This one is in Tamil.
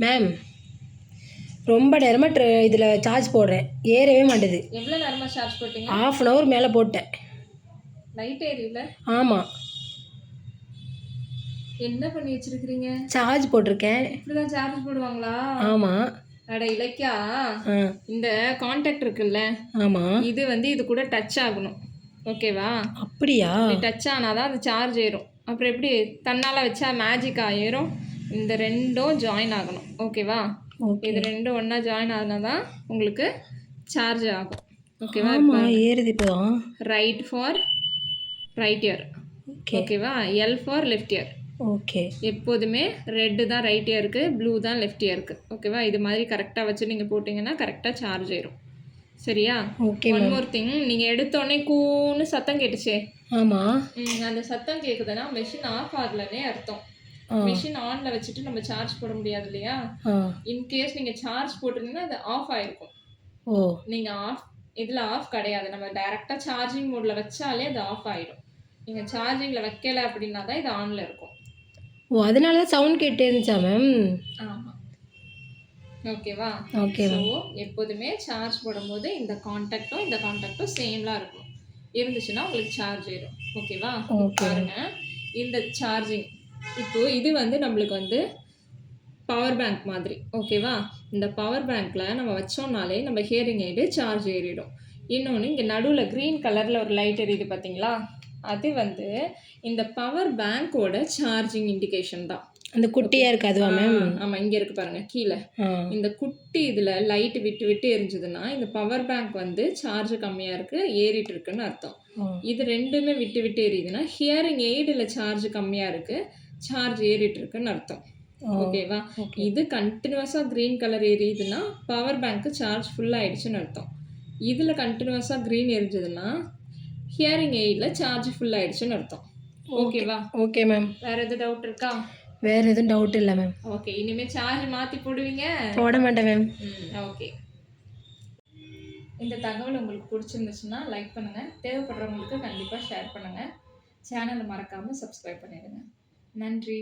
மேம் ரொம்ப நேரமாக இதில் சார்ஜ் போடுறேன், ஏறவே மாட்டேது. எவ்வளோ நேரமாக சார்ஜ் போட்டீங்க? ½ அன் ஹவர் மேலே போட்டேன். லைட் ஏறியில? ஆமாம். என்ன பண்ணி வச்சிருக்கிறீங்க? சார்ஜ் போட்டிருக்கேன். இப்படிதான் சார்ஜ் போடுவாங்களா? ஆமாம். அட இலக்கியா, இந்த கான்டாக்ட் இருக்குல்ல, ஆமாம், இது வந்து இது கூட டச் ஆகணும். ஓகேவா? அப்படியா? டச் ஆனால் தான் அது சார்ஜ் ஏறும். அப்புறம் எப்படி தன்னால் வச்சா மேஜிக்காக ஏறும்? இந்த ரெண்டும் ஜாயின் ஆகணும். ஓகேவா? இது ரெண்டும் ஒன்றா ஜாயின் ஆனால் தான் உங்களுக்கு சார்ஜ் ஆகும். ஓகேவா? ஏறுது இப்போ. Right for right ear. ஓகேவா? L for left ear. Okay. எப்போதுமே ரெட்டு தான் ரைட் இயருக்கு, ப்ளூ தான் லெஃப்ட் இயருக்கு. ஓகேவா? இது மாதிரி கரெக்டாக வச்சு நீங்கள் போட்டிங்கன்னா கரெக்டாக சார்ஜ் ஆயிரும். சரியா? ஓகே. ஒன் மோர் திங், நீங்கள் எடுத்தோடனே கூன்னு சத்தம் கேட்டுச்சே. ஆமாம். அந்த சத்தம் கேட்குதுன்னா மெஷின் ஆஃப் ஆகலன்னே அர்த்தம். மெஷின் ஆனில் வச்சுட்டு நம்ம சார்ஜ் போட முடியாது இல்லையா? இன்கேஸ் நீங்கள் சார்ஜ் போட்டிருந்தீங்கன்னா அது ஆஃப் ஆகிருக்கும். நீங்கள் இதில் ஆஃப் கிடையாது. நம்ம டைரெக்டாக சார்ஜிங் மோடில் வச்சாலே அது ஆஃப் ஆகிடும். நீங்கள் சார்ஜிங்கில் வைக்கலை அப்படின்னா தான் இது ஆனில் இருக்கும். அதனால தான் சவுண்ட் கேட்டே இருந்துச்சா மேம்? ஆமாம். ஓகேவா? ஓகே. ஸோ எப்போதுமே சார்ஜ் போடும்போது இந்த கான்டாக்டும் சேம்லாம் இருக்கும். இருந்துச்சுன்னா உங்களுக்கு சார்ஜ் ஏறும். ஓகேவா? பாருங்க, இந்த சார்ஜிங் இப்போ இது வந்து நம்மளுக்கு வந்து பவர் பேங்க் மாதிரி. ஓகேவா? இந்த பவர் பேங்க்கில் நம்ம வச்சோம்னாலே நம்ம ஹியரிங் எய்டு சார்ஜ் ஏறிடும். இன்னொன்று, இங்கே நடுவில் க்ரீன் கலரில் ஒரு லைட் எரியுது பார்த்தீங்களா? அது வந்து இந்த பவர் பேங்க்கோட சார்ஜிங் இண்டிகேஷன் தான். அந்த குட்டியாக இருக்குது அதுவா மேம்? ஆமாம், இங்கே இருக்குது பாருங்கள் கீழே. இந்த குட்டி இதில் லைட்டு விட்டு விட்டு எரிஞ்சுதுன்னா இந்த பவர் பேங்க் வந்து சார்ஜ் கம்மியாக இருக்குது, ஏறிட்டு இருக்குன்னு அர்த்தம். இது ரெண்டுமே விட்டு விட்டு எரியுதுன்னா ஹியரிங் எய்டில் சார்ஜ் கம்மியாக இருக்குது, சார்ஜ் ஏறிட்டு இருக்குன்னு அர்த்தம். ஓகேவா? இது கண்டினியூஸாக க்ரீன் கலர் எரியுதுன்னா பவர் பேங்க்கு சார்ஜ் ஃபுல்லாகிடுச்சுன்னு அர்த்தம். இதில் கண்டினியூஸாக க்ரீன் எரிஞ்சதுன்னா ஹியரிங் எய்டில் சார்ஜ் ஃபுல்லாகிடுச்சுன்னு அர்த்தம். ஓகேவா? Okay ma'am. வேறு எதுவும் டவுட் இருக்கா? வேறு எதுவும் டவுட் இல்லை மேம். ஓகே. இனிமேல் சார்ஜ் மாற்றி போடுவீங்க? போட மாட்டேன் மேம். ஓகே. இந்த தகவல் உங்களுக்கு பிடிச்சிருந்துச்சுன்னா லைக் பண்ணுங்கள், தேவைப்படுறவங்களுக்கு கண்டிப்பாக ஷேர் பண்ணுங்கள், சேனலை மறக்காமல் சப்ஸ்கிரைப் பண்ணிடுங்க. நன்றி.